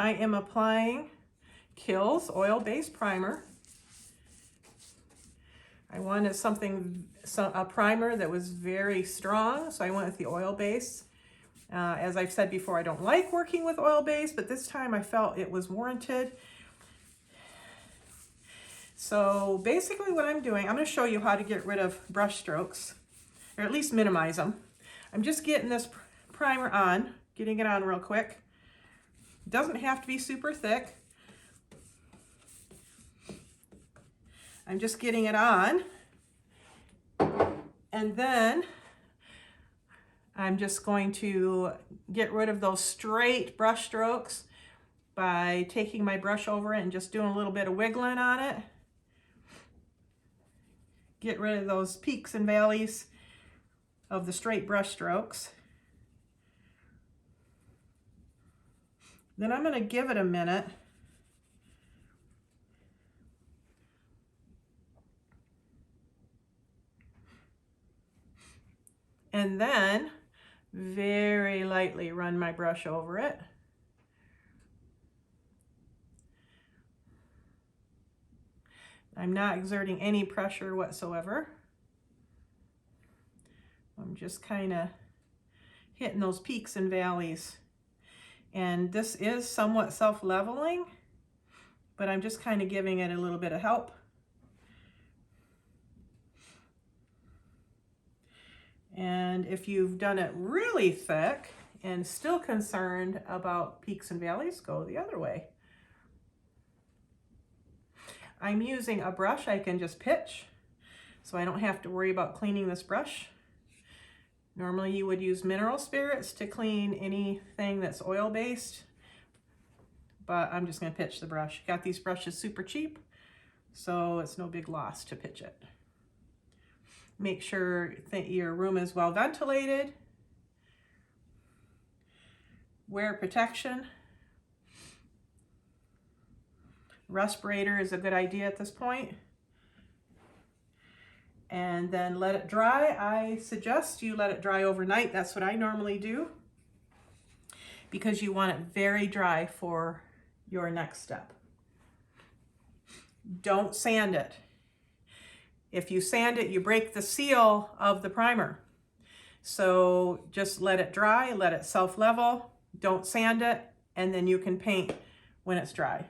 I am applying Kiehl's oil-based primer. I wanted a primer that was very strong, so I went with the oil base. As I've said before, I don't like working with oil base, but this time I felt it was warranted. So basically what I'm doing, I'm going to show you how to get rid of brush strokes, or at least minimize them. I'm just getting this primer on, getting it on real quick. It doesn't have to be super thick. I'm just getting it on, and then I'm just going to get rid of those straight brush strokes by taking my brush over it and just doing a little bit of wiggling on it. Get rid of those peaks and valleys of the straight brush strokes. Then I'm going to give it a minute. And then very lightly run my brush over it. I'm not exerting any pressure whatsoever. I'm just kind of hitting those peaks and valleys. And this is somewhat self-leveling, but I'm just kind of giving it a little bit of help. And if you've done it really thick and still concerned about peaks and valleys, go the other way. I'm using a brush I can just pitch, so I don't have to worry about cleaning this brush. Normally you would use mineral spirits to clean anything that's oil-based, but I'm just going to pitch the brush. Got these brushes super cheap, so it's no big loss to pitch it. Make sure that your room is well ventilated. Wear protection. Respirator is a good idea at this point. And then let it dry. I suggest you let it dry overnight. That's what I normally do, because you want it very dry for your next step. Don't sand it. If you sand it, you break the seal of the primer. So just let it dry, let it self-level, don't sand it, and then you can paint when it's dry.